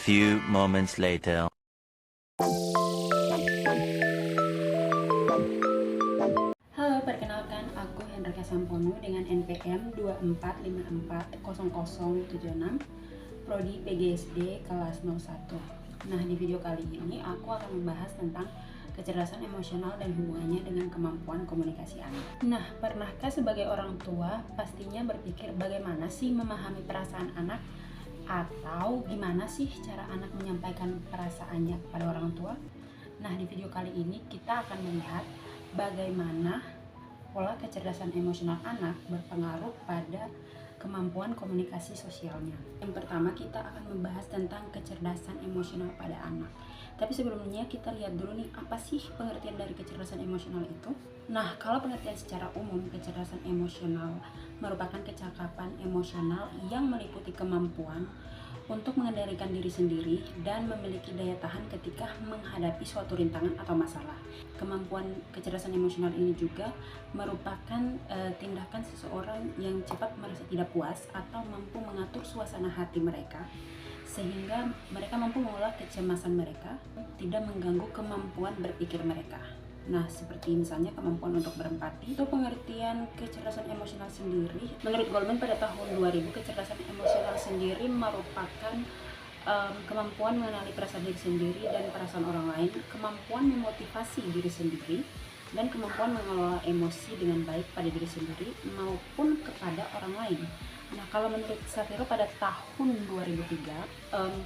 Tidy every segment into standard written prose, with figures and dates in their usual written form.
few moments later. Halo, perkenalkan aku Hendrika Sampono dengan NPM 24540076, Prodi PGSD kelas 01. Nah, di video kali ini aku akan membahas tentang kecerdasan emosional dan hubungannya dengan kemampuan komunikasi anak. Nah, pernahkah sebagai orang tua pastinya berpikir bagaimana sih memahami perasaan anak? Atau gimana sih cara anak menyampaikan perasaannya kepada orang tua? Nah, di video kali ini kita akan melihat bagaimana pola kecerdasan emosional anak berpengaruh pada kemampuan komunikasi sosialnya. Yang pertama, kita akan membahas tentang kecerdasan emosional pada anak. Tapi sebelumnya kita lihat dulu nih, apa sih pengertian dari kecerdasan emosional itu? Nah, kalau pengertian secara umum, kecerdasan emosional merupakan kecakapan emosional yang meliputi kemampuan untuk mengendalikan diri sendiri dan memiliki daya tahan ketika menghadapi suatu rintangan atau masalah. Kemampuan kecerdasan emosional ini juga merupakan tindakan seseorang yang cepat merasa tidak puas atau mampu mengatur suasana hati mereka, sehingga mereka mampu mengolah kecemasan mereka, tidak mengganggu kemampuan berpikir mereka. Nah, seperti misalnya kemampuan untuk berempati. Itu pengertian kecerdasan emosional sendiri. Menurut Goleman pada tahun 2000, kecerdasan emosional sendiri merupakan kemampuan mengenali perasaan diri sendiri dan perasaan orang lain, kemampuan memotivasi diri sendiri, dan kemampuan mengelola emosi dengan baik pada diri sendiri maupun kepada orang lain. Nah, kalau menurut Shapiro pada tahun 2003,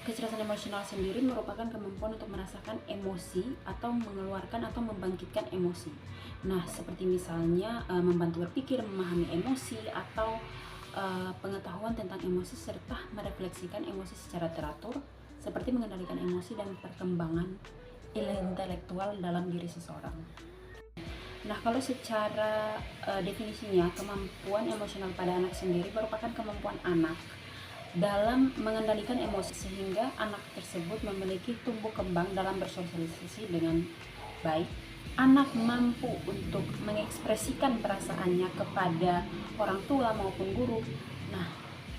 kecerdasan emosional sendiri merupakan kemampuan untuk merasakan emosi atau mengeluarkan atau membangkitkan emosi. Nah, seperti misalnya membantu berpikir, memahami emosi, atau pengetahuan tentang emosi serta merefleksikan emosi secara teratur, seperti mengendalikan emosi dan perkembangan intelektual dalam diri seseorang. Nah, kalau secara definisinya, kemampuan emosional pada anak sendiri merupakan kemampuan anak dalam mengendalikan emosi sehingga anak tersebut memiliki tumbuh kembang dalam bersosialisasi dengan baik. Anak mampu untuk mengekspresikan perasaannya kepada orang tua maupun guru. Nah,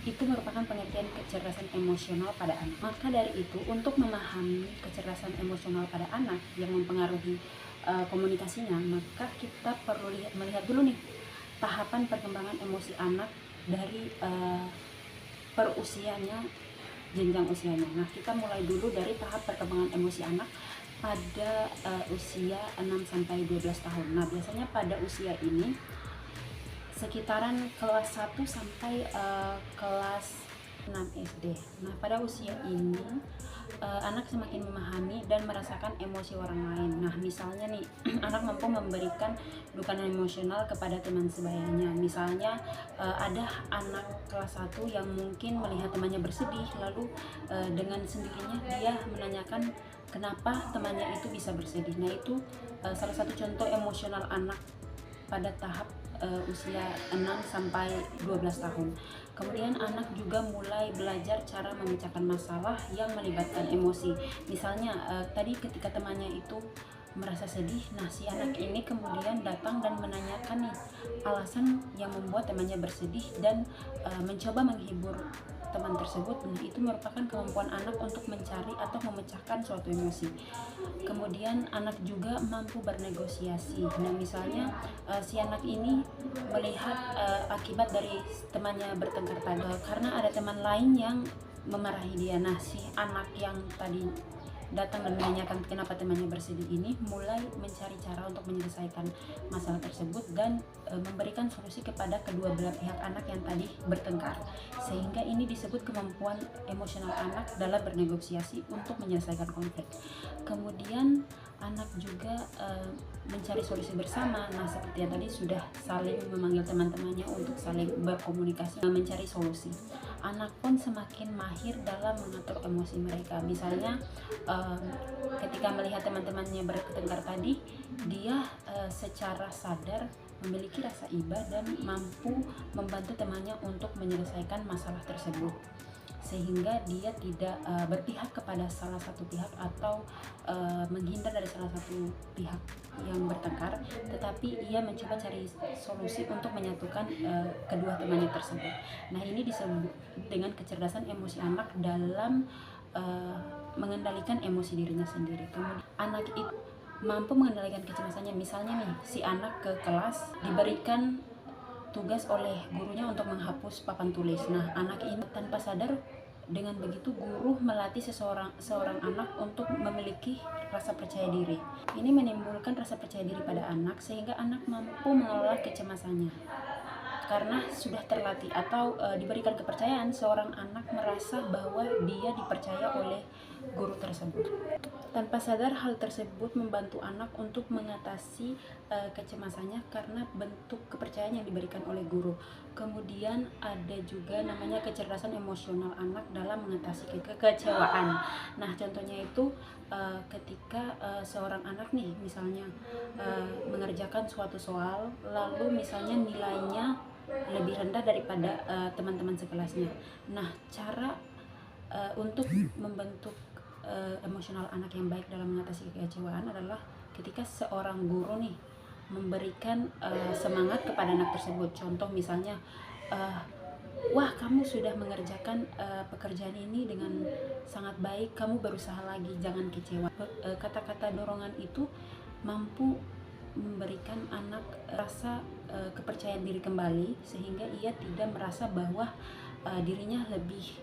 itu merupakan pengertian kecerdasan emosional pada anak. Maka dari itu, untuk memahami kecerdasan emosional pada anak yang mempengaruhi komunikasinya, maka kita perlu melihat dulu nih tahapan perkembangan emosi anak dari per usianya, jenjang usianya. Nah, kita mulai dulu dari tahap perkembangan emosi anak pada usia 6-12 tahun. Nah, biasanya pada usia ini sekitaran kelas 1 sampai kelas 6 SD. Nah, pada usia ini anak semakin memahami dan merasakan emosi orang lain. Nah, misalnya nih, anak mampu memberikan dukungan emosional kepada teman sebayanya. Misalnya ada anak kelas 1 yang mungkin melihat temannya bersedih, lalu dengan sendirinya dia menanyakan kenapa temannya itu bisa bersedih. Nah, itu salah satu contoh emosional anak pada tahap usia 6-12 tahun. Kemudian anak juga mulai belajar cara memecahkan masalah yang melibatkan emosi. Misalnya tadi ketika temannya itu merasa sedih, nah si anak ini kemudian datang dan menanyakan nih alasan yang membuat temannya bersedih dan mencoba menghibur teman tersebut. Nah, itu merupakan kemampuan anak untuk mencari atau memecahkan suatu emosi. Kemudian anak juga mampu bernegosiasi. Nah, misalnya si anak ini melihat akibat dari temannya bertengkar tadi karena ada teman lain yang memarahi dia. Nah, si anak yang tadi datang dan menanyakan kenapa temannya bersedih ini mulai mencari cara untuk menyelesaikan masalah tersebut dan memberikan solusi kepada kedua belah pihak anak yang tadi bertengkar, sehingga ini disebut kemampuan emosional anak dalam bernegosiasi untuk menyelesaikan konflik. Kemudian anak juga mencari solusi bersama. Nah, seperti yang tadi sudah saling memanggil teman-temannya untuk saling berkomunikasi dan mencari solusi. Anak pun semakin mahir dalam mengatur emosi mereka. Misalnya ketika melihat teman-temannya bertengkar tadi, dia secara sadar memiliki rasa iba dan mampu membantu temannya untuk menyelesaikan masalah tersebut, sehingga dia tidak berpihak kepada salah satu pihak atau menghindar dari salah satu pihak yang bertengkar, tetapi ia mencoba cari solusi untuk menyatukan kedua temannya tersebut. Nah, ini disebut dengan kecerdasan emosi anak dalam mengendalikan emosi dirinya sendiri. Kemudian anak itu mampu mengendalikan kecemasannya. Misalnya nih, si anak ke kelas diberikan tugas oleh gurunya untuk menghapus papan tulis. Nah, anak ini tanpa sadar, dengan begitu guru melatih seorang anak untuk memiliki rasa percaya diri. Ini menimbulkan rasa percaya diri pada anak sehingga anak mampu mengelola kecemasannya. Karena sudah terlatih atau diberikan kepercayaan, seorang anak merasa bahwa dia dipercaya oleh guru tersebut. Tanpa sadar, hal tersebut membantu anak untuk mengatasi kecemasannya karena bentuk kepercayaan yang diberikan oleh guru. Kemudian ada juga namanya kecerdasan emosional anak dalam mengatasi kekecewaan. Nah, contohnya itu ketika seorang anak nih misalnya mengerjakan suatu soal, lalu misalnya nilainya lebih rendah daripada teman-teman sekelasnya. Nah, cara untuk membentuk emosional anak yang baik dalam mengatasi kekecewaan adalah ketika seorang guru nih memberikan semangat kepada anak tersebut. Contoh misalnya, wah, kamu sudah mengerjakan pekerjaan ini dengan sangat baik, kamu berusaha lagi, jangan kecewa. Kata-kata dorongan itu mampu memberikan anak rasa kepercayaan diri kembali sehingga ia tidak merasa bahwa dirinya lebih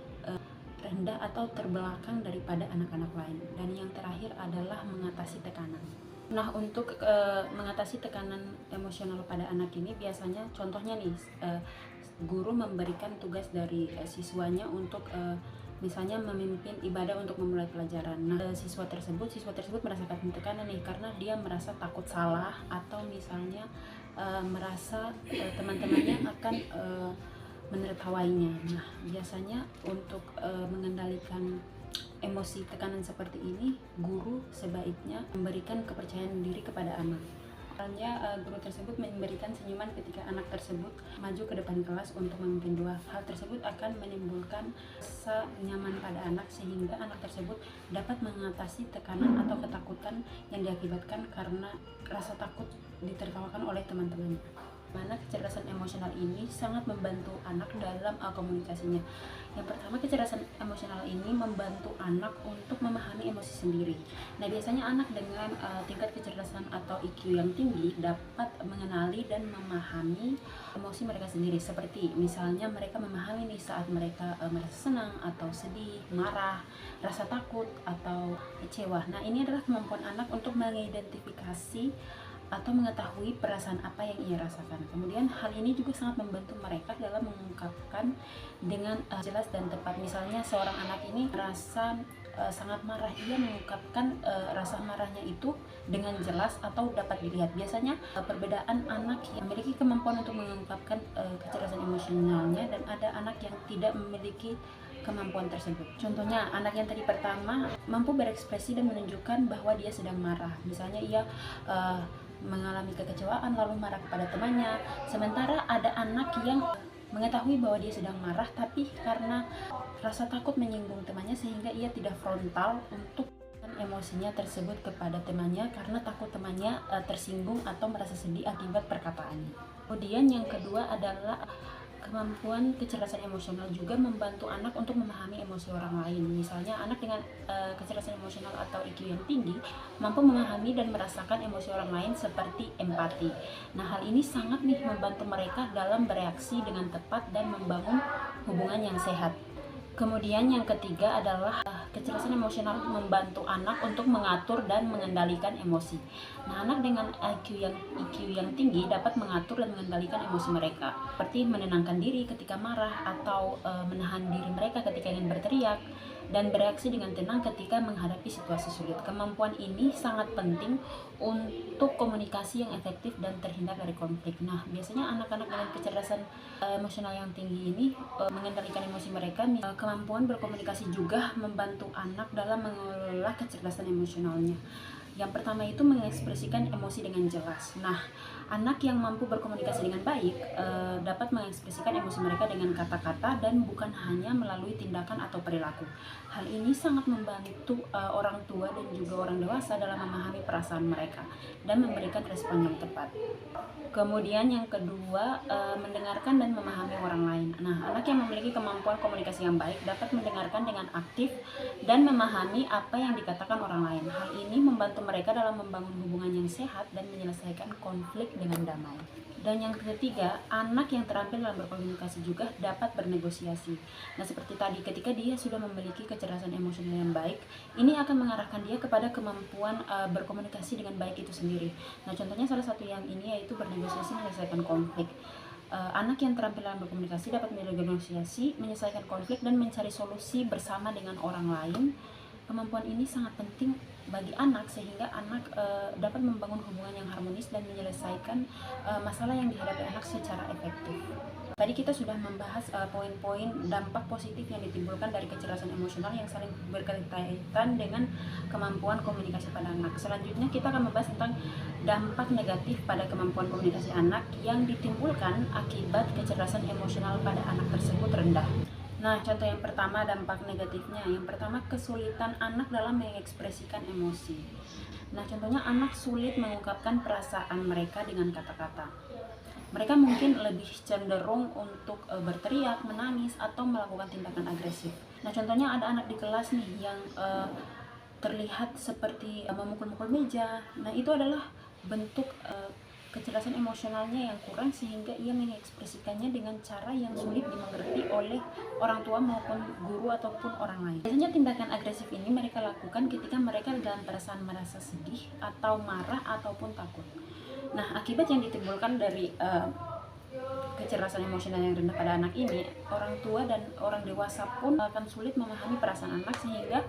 rendah atau terbelakang daripada anak-anak lain. Dan yang terakhir adalah mengatasi tekanan. Nah, untuk mengatasi tekanan emosional pada anak ini biasanya contohnya nih, guru memberikan tugas dari siswanya untuk misalnya memimpin ibadah untuk memulai pelajaran. Nah, siswa tersebut merasakan tekanan nih karena dia merasa takut salah atau misalnya merasa teman-temannya akan menertawainya. Nah, biasanya untuk mengendalikan emosi tekanan seperti ini, guru sebaiknya memberikan kepercayaan diri kepada anak. Misalnya guru tersebut memberikan senyuman ketika anak tersebut maju ke depan kelas untuk memimpin doa. Hal tersebut akan menimbulkan rasa nyaman pada anak sehingga anak tersebut dapat mengatasi tekanan atau ketakutan yang diakibatkan karena rasa takut ditertawakan oleh teman-temannya. Mana kecerdasan emosional ini sangat membantu anak dalam komunikasinya. Yang pertama, kecerdasan emosional ini membantu anak untuk memahami emosi sendiri. Nah, biasanya anak dengan tingkat kecerdasan atau IQ yang tinggi dapat mengenali dan memahami emosi mereka sendiri. Seperti misalnya mereka memahami nih saat mereka merasa senang atau sedih, marah, rasa takut atau kecewa. Nah, ini adalah kemampuan anak untuk mengidentifikasi atau mengetahui perasaan apa yang ia rasakan. Kemudian hal ini juga sangat membantu mereka dalam mengungkapkan dengan jelas dan tepat. Misalnya seorang anak ini merasa sangat marah, ia mengungkapkan rasa marahnya itu dengan jelas atau dapat dilihat. Biasanya perbedaan anak yang memiliki kemampuan untuk mengungkapkan kecerdasan emosionalnya dan ada anak yang tidak memiliki kemampuan tersebut. Contohnya, anak yang tadi pertama mampu berekspresi dan menunjukkan bahwa dia sedang marah. Misalnya ia mengalami kekecewaan lalu marah kepada temannya. Sementara ada anak yang mengetahui bahwa dia sedang marah tapi karena rasa takut menyinggung temannya sehingga ia tidak frontal untuk emosinya tersebut kepada temannya karena takut temannya tersinggung atau merasa sedih akibat perkataannya. Kemudian yang kedua adalah kemampuan kecerdasan emosional juga membantu anak untuk memahami emosi orang lain. Misalnya anak dengan kecerdasan emosional atau IQ yang tinggi mampu memahami dan merasakan emosi orang lain seperti empati. Nah, hal ini sangat membantu mereka dalam bereaksi dengan tepat dan membangun hubungan yang sehat. Kemudian yang ketiga adalah kecerdasan emosional membantu anak untuk mengatur dan mengendalikan emosi. Nah, anak dengan IQ yang tinggi dapat mengatur dan mengendalikan emosi mereka, seperti menenangkan diri ketika marah atau menahan diri mereka ketika ingin berteriak dan bereaksi dengan tenang ketika menghadapi situasi sulit. Kemampuan ini sangat penting untuk komunikasi yang efektif dan terhindar dari konflik. Nah, biasanya anak-anak dengan kecerdasan emosional yang tinggi ini mengendalikan emosi mereka. Kemampuan berkomunikasi juga membantu anak dalam mengelola kecerdasan emosionalnya. Yang pertama itu mengekspresikan emosi dengan jelas. Nah, Anak yang mampu berkomunikasi dengan baik dapat mengekspresikan emosi mereka dengan kata-kata dan bukan hanya melalui tindakan atau perilaku. Hal ini sangat membantu orang tua dan juga orang dewasa dalam memahami perasaan mereka dan memberikan respon yang tepat. Kemudian yang kedua, mendengarkan dan memahami orang lain. Nah, anak yang memiliki kemampuan komunikasi yang baik dapat mendengarkan dengan aktif dan memahami apa yang dikatakan orang lain. Hal ini membantu mereka dalam membangun hubungan yang sehat dan menyelesaikan konflik dengan damai. Dan yang ketiga, anak yang terampil dalam berkomunikasi juga dapat bernegosiasi. Nah, seperti tadi, ketika dia sudah memiliki kecerdasan emosional yang baik, ini akan mengarahkan dia kepada kemampuan berkomunikasi dengan baik itu sendiri. Nah, contohnya salah satu yang ini yaitu bernegosiasi menyelesaikan konflik. Anak yang terampil dalam berkomunikasi dapat bernegosiasi, menyelesaikan konflik, dan mencari solusi bersama dengan orang lain. Kemampuan ini sangat penting bagi anak sehingga anak dapat membangun hubungan yang harmonis dan menyelesaikan masalah yang dihadapi anak secara efektif. Tadi kita sudah membahas poin-poin dampak positif yang ditimbulkan dari kecerdasan emosional yang saling berkaitan dengan kemampuan komunikasi pada anak. Selanjutnya kita akan membahas tentang dampak negatif pada kemampuan komunikasi anak yang ditimbulkan akibat kecerdasan emosional pada anak tersebut rendah. Nah, contoh yang pertama dampak negatifnya. Yang pertama, kesulitan anak dalam mengekspresikan emosi. Nah, contohnya anak sulit mengungkapkan perasaan mereka dengan kata-kata. Mereka mungkin lebih cenderung untuk berteriak, menangis, atau melakukan tindakan agresif. Nah, contohnya ada anak di kelas nih yang terlihat seperti memukul-mukul meja. Nah, itu adalah bentuk kecerdasan emosionalnya yang kurang sehingga ia mengekspresikannya dengan cara yang sulit dimengerti oleh orang tua maupun guru ataupun orang lain. Biasanya tindakan agresif ini mereka lakukan ketika mereka dalam perasaan merasa sedih atau marah ataupun takut. Nah, akibat yang ditimbulkan dari kecerdasan emosional yang rendah pada anak ini, orang tua dan orang dewasa pun akan sulit memahami perasaan anak sehingga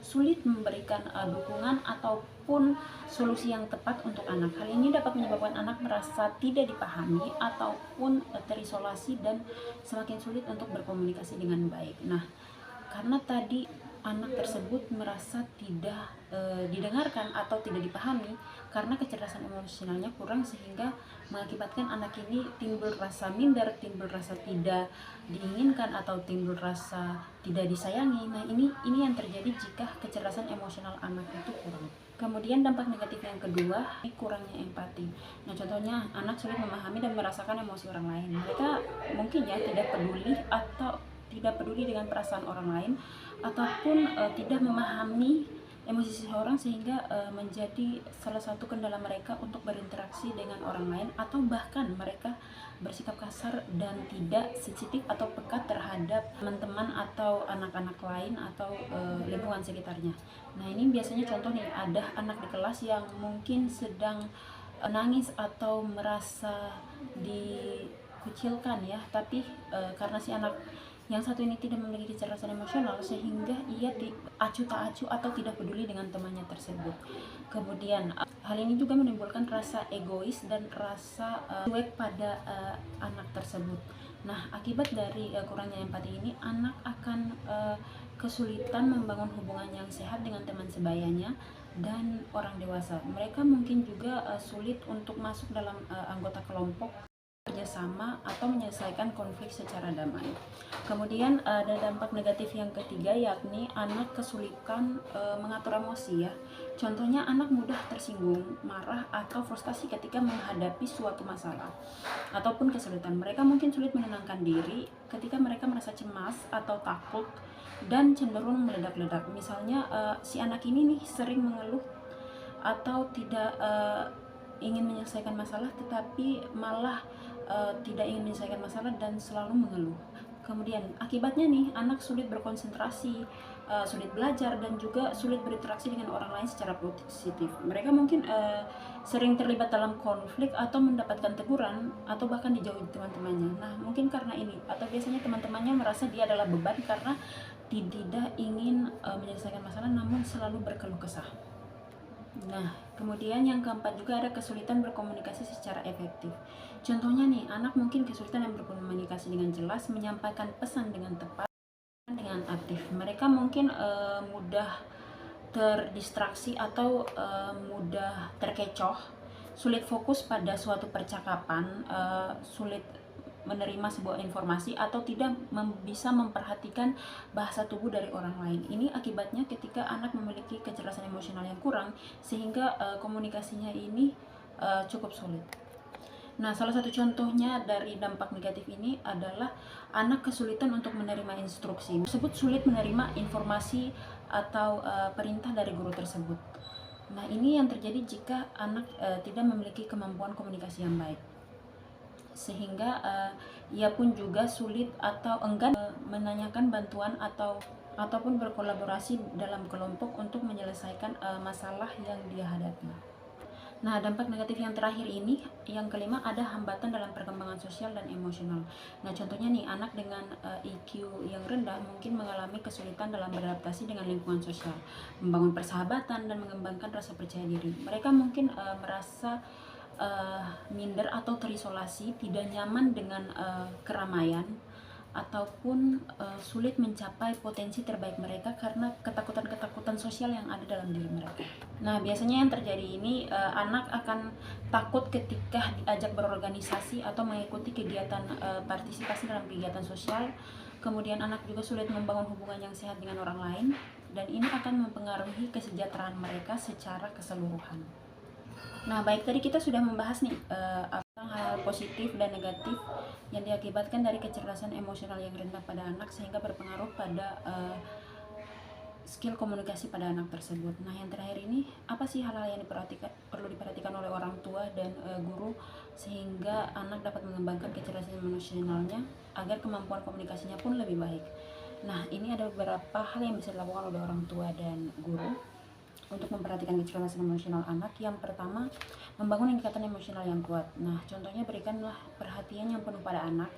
sulit memberikan dukungan ataupun solusi yang tepat untuk anak. Hal ini dapat menyebabkan anak merasa tidak dipahami ataupun terisolasi dan semakin sulit untuk berkomunikasi dengan baik. Nah, karena tadi anak tersebut merasa tidak didengarkan atau tidak dipahami karena kecerdasan emosionalnya kurang sehingga mengakibatkan anak ini timbul rasa minder, timbul rasa tidak diinginkan atau timbul rasa tidak disayangi. Nah, ini yang terjadi jika kecerdasan emosional anak itu kurang. Kemudian dampak negatif yang kedua, kurangnya empati. Nah, contohnya anak sulit memahami dan merasakan emosi orang lain. Mereka mungkin tidak peduli atau tidak peduli dengan perasaan orang lain ataupun tidak memahami emosi seseorang sehingga menjadi salah satu kendala mereka untuk berinteraksi dengan orang lain atau bahkan mereka bersikap kasar dan tidak sensitif atau peka terhadap teman-teman atau anak-anak lain atau lingkungan sekitarnya. Nah, ini biasanya contoh nih, ada anak di kelas yang mungkin sedang nangis atau merasa dikucilkan ya, tapi karena si anak yang satu ini tidak memiliki kecerdasan emosional sehingga ia diacu tak acu atau tidak peduli dengan temannya tersebut. Kemudian hal ini juga menimbulkan rasa egois dan rasa cuek pada anak tersebut. Nah, akibat dari kurangnya empati ini, anak akan kesulitan membangun hubungan yang sehat dengan teman sebayanya dan orang dewasa. Mereka mungkin juga sulit untuk masuk dalam anggota kelompok, kerjasama, atau menyelesaikan konflik secara damai. Kemudian ada dampak negatif yang ketiga, yakni anak kesulitan mengatur emosi ya. Contohnya anak mudah tersinggung, marah, atau frustasi ketika menghadapi suatu masalah ataupun kesulitan. Mereka mungkin sulit menenangkan diri ketika mereka merasa cemas atau takut dan cenderung meledak-ledak. Misalnya si anak ini nih sering mengeluh atau tidak ingin menyelesaikan masalah tetapi malah tidak ingin menyelesaikan masalah dan selalu mengeluh. Kemudian akibatnya nih, anak sulit berkonsentrasi, sulit belajar, dan juga sulit berinteraksi dengan orang lain secara positif. Mereka mungkin sering terlibat dalam konflik atau mendapatkan teguran atau bahkan dijauhi teman-temannya. Nah, mungkin karena ini atau biasanya teman-temannya merasa dia adalah beban karena tidak ingin menyelesaikan masalah namun selalu berkeluh kesah. Nah, kemudian yang keempat juga ada kesulitan berkomunikasi secara efektif. Contohnya nih, anak mungkin kesulitan yang berkomunikasi dengan jelas, menyampaikan pesan dengan tepat, dengan aktif. Mereka mungkin mudah terdistraksi atau mudah terkecoh sulit fokus pada suatu percakapan, sulit menerima sebuah informasi, atau tidak bisa memperhatikan bahasa tubuh dari orang lain. Ini akibatnya ketika anak memiliki kecerdasan emosional yang kurang, sehingga komunikasinya ini cukup sulit. Nah, salah satu contohnya dari dampak negatif ini adalah anak kesulitan untuk menerima instruksi. Tersebut sulit menerima informasi atau perintah dari guru tersebut. Nah, ini yang terjadi jika anak tidak memiliki kemampuan komunikasi yang baik, sehingga ia pun juga sulit atau enggan menanyakan bantuan ataupun berkolaborasi dalam kelompok untuk menyelesaikan masalah yang dia hadapi. Nah, dampak negatif yang terakhir ini, yang kelima, ada hambatan dalam perkembangan sosial dan emosional. Nah, contohnya nih, anak dengan IQ yang rendah mungkin mengalami kesulitan dalam beradaptasi dengan lingkungan sosial, membangun persahabatan, dan mengembangkan rasa percaya diri. Mereka mungkin merasa minder atau terisolasi, tidak nyaman dengan keramaian, ataupun sulit mencapai potensi terbaik mereka karena ketakutan-ketakutan sosial yang ada dalam diri mereka. Nah, biasanya yang terjadi ini, anak akan takut ketika diajak berorganisasi atau mengikuti kegiatan partisipasi dalam kegiatan sosial. Kemudian anak juga sulit membangun hubungan yang sehat dengan orang lain, dan ini akan mempengaruhi kesejahteraan mereka secara keseluruhan. Nah, baik, tadi kita sudah membahas nih tentang hal positif dan negatif yang diakibatkan dari kecerdasan emosional yang rendah pada anak, sehingga berpengaruh pada skill komunikasi pada anak tersebut. Nah, yang terakhir ini, apa sih hal-hal yang perlu diperhatikan oleh orang tua dan guru sehingga anak dapat mengembangkan kecerdasan emosionalnya agar kemampuan komunikasinya pun lebih baik. Nah, ini ada beberapa hal yang bisa dilakukan oleh orang tua dan guru untuk memperhatikan kecerdasan emosional anak. Yang pertama, membangun ikatan emosional yang kuat. Nah, contohnya, berikanlah perhatian yang penuh pada anak.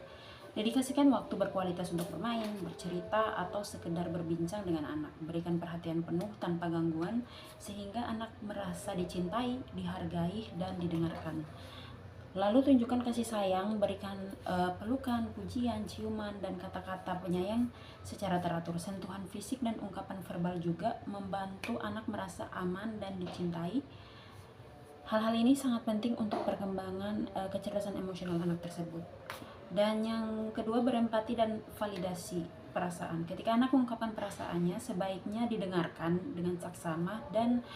Dedikasikan waktu berkualitas untuk bermain, bercerita, atau sekedar berbincang dengan anak. Berikan perhatian penuh tanpa gangguan sehingga anak merasa dicintai, dihargai, dan didengarkan. Lalu tunjukkan kasih sayang, berikan pelukan, pujian, ciuman, dan kata-kata penyayang secara teratur. Sentuhan fisik dan ungkapan verbal juga membantu anak merasa aman dan dicintai. Hal-hal ini sangat penting untuk perkembangan kecerdasan emosional anak tersebut. Dan yang kedua, berempati dan validasi perasaan. Ketika anak mengungkapkan perasaannya, sebaiknya didengarkan dengan saksama dan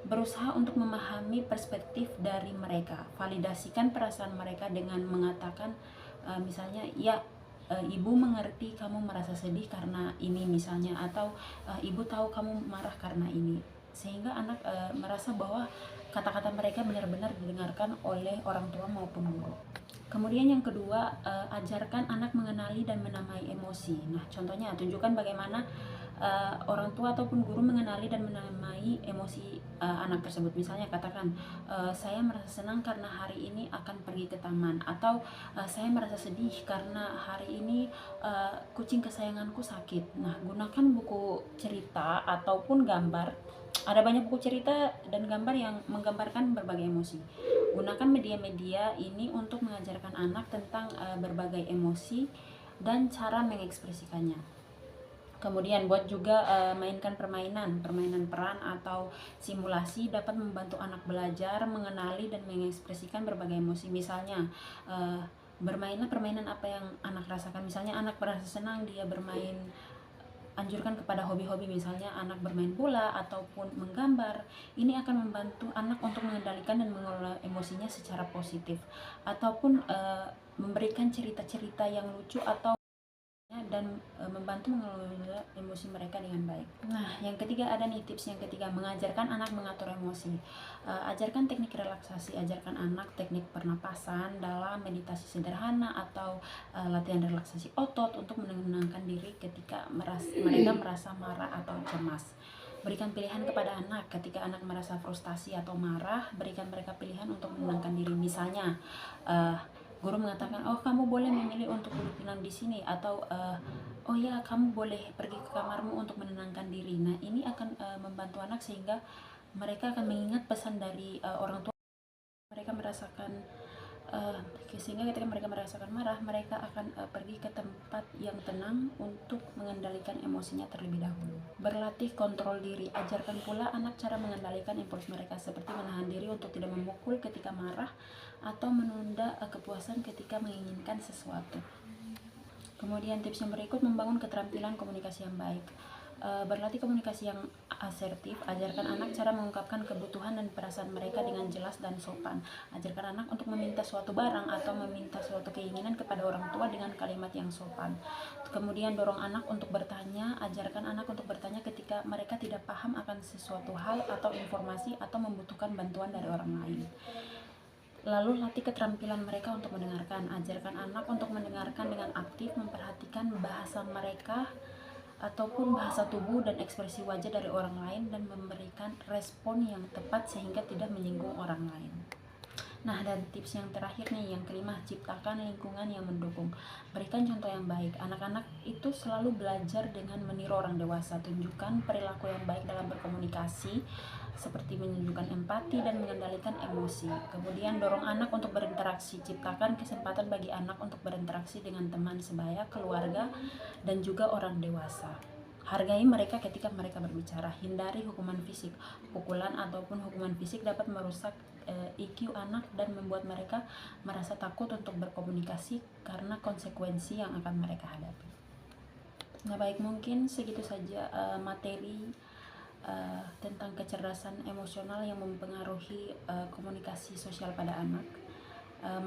berusaha untuk memahami perspektif dari mereka. Validasikan perasaan mereka dengan mengatakan misalnya, ya, ibu mengerti kamu merasa sedih karena ini misalnya, atau ibu tahu kamu marah karena ini, sehingga anak merasa bahwa kata-kata mereka benar-benar didengarkan oleh orang tua maupun guru. Kemudian yang kedua, ajarkan anak mengenali dan menamai emosi. Nah, contohnya, tunjukkan bagaimana orang tua ataupun guru mengenali dan menamai emosi anak tersebut. Misalnya, katakan, saya merasa senang karena hari ini akan pergi ke taman, atau saya merasa sedih karena hari ini kucing kesayanganku sakit. Nah, gunakan buku cerita ataupun gambar. Ada banyak buku cerita dan gambar yang menggambarkan berbagai emosi. Gunakan media-media ini untuk mengajarkan anak tentang berbagai emosi dan cara mengekspresikannya. Kemudian buat juga mainkan permainan peran atau simulasi dapat membantu anak belajar mengenali dan mengekspresikan berbagai emosi. Misalnya, bermainlah permainan apa yang anak rasakan. Misalnya, anak merasa senang, dia bermain. Anjurkan kepada hobi-hobi, misalnya anak bermain bola ataupun menggambar. Ini akan membantu anak untuk mengendalikan dan mengelola emosinya secara positif, ataupun memberikan cerita-cerita yang lucu atau dan membantu mengelola emosi mereka dengan baik. Nah, yang ketiga, ada nih tips yang ketiga, mengajarkan anak mengatur emosi. Ajarkan teknik relaksasi, ajarkan anak teknik pernapasan dalam meditasi sederhana atau latihan relaksasi otot untuk menenangkan diri ketika mereka merasa marah atau cemas. Berikan pilihan kepada anak ketika anak merasa frustasi atau marah. Berikan mereka pilihan untuk menenangkan diri. Misalnya, guru mengatakan, oh, kamu boleh memilih untuk duduk tenang di sini, atau oh ya, kamu boleh pergi ke kamarmu untuk menenangkan diri. Nah, ini akan membantu anak sehingga mereka akan mengingat pesan dari orang tua. Mereka merasakan Sehingga ketika mereka merasakan marah, mereka akan pergi ke tempat yang tenang untuk mengendalikan emosinya terlebih dahulu. Berlatih kontrol diri. Ajarkan pula anak cara mengendalikan impuls mereka, seperti menahan diri untuk tidak memukul ketika marah atau menunda kepuasan ketika menginginkan sesuatu. Kemudian tips yang berikut, membangun keterampilan komunikasi yang baik. Berlatih komunikasi yang asertif. Ajarkan anak cara mengungkapkan kebutuhan dan perasaan mereka dengan jelas dan sopan. Ajarkan anak untuk meminta suatu barang atau meminta suatu keinginan kepada orang tua dengan kalimat yang sopan. Kemudian dorong anak untuk bertanya. Ajarkan anak untuk bertanya ketika mereka tidak paham akan sesuatu hal atau informasi atau membutuhkan bantuan dari orang lain. Lalu latih keterampilan mereka untuk mendengarkan. Ajarkan anak untuk mendengarkan dengan aktif, memperhatikan bahasa mereka ataupun bahasa tubuh dan ekspresi wajah dari orang lain, dan memberikan respon yang tepat sehingga tidak menyinggung orang lain. Nah, dan tips yang terakhir nih, yang kelima, ciptakan lingkungan yang mendukung. Berikan contoh yang baik. Anak-anak itu selalu belajar dengan meniru orang dewasa. Tunjukkan perilaku yang baik dalam berkomunikasi, seperti menunjukkan empati dan mengendalikan emosi. Kemudian dorong anak untuk berinteraksi. Ciptakan kesempatan bagi anak untuk berinteraksi dengan teman sebaya, keluarga, dan juga orang dewasa. Hargai mereka ketika mereka berbicara. Hindari hukuman fisik. Pukulan ataupun hukuman fisik dapat merusak IQ anak dan membuat mereka merasa takut untuk berkomunikasi karena konsekuensi yang akan mereka hadapi. Nah, baik, mungkin segitu saja materi tentang kecerdasan emosional yang mempengaruhi komunikasi sosial pada anak.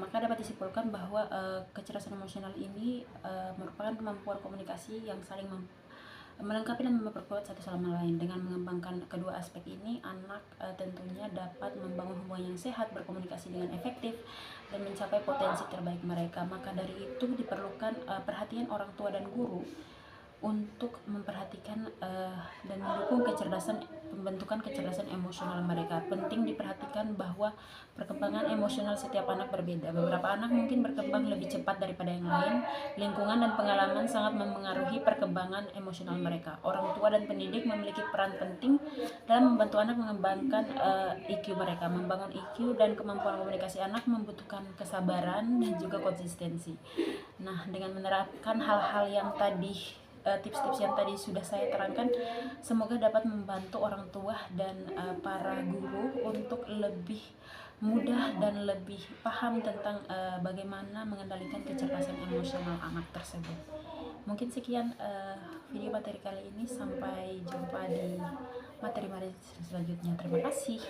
Maka dapat disimpulkan bahwa kecerdasan emosional ini merupakan kemampuan komunikasi yang saling melengkapi dan memperkuat satu sama lain. Dengan mengembangkan kedua aspek ini, anak tentunya dapat membangun hubungan yang sehat, berkomunikasi dengan efektif, dan mencapai potensi terbaik mereka. Maka dari itu diperlukan perhatian orang tua dan guru untuk memperhatikan dan mendukung pembentukan kecerdasan emosional mereka. Penting diperhatikan bahwa perkembangan emosional setiap anak berbeda. Beberapa anak mungkin berkembang lebih cepat daripada yang lain. Lingkungan dan pengalaman sangat memengaruhi perkembangan emosional mereka. Orang tua dan pendidik memiliki peran penting dalam membantu anak mengembangkan IQ mereka. Membangun IQ dan kemampuan komunikasi anak membutuhkan kesabaran dan juga konsistensi. Nah, dengan menerapkan hal-hal yang tadi, tips-tips yang tadi sudah saya terangkan, semoga dapat membantu orang tua dan para guru untuk lebih mudah dan lebih paham tentang bagaimana mengendalikan kecerdasan emosional anak tersebut. Mungkin sekian video materi kali ini. Sampai jumpa di materi-materi selanjutnya. Terima kasih.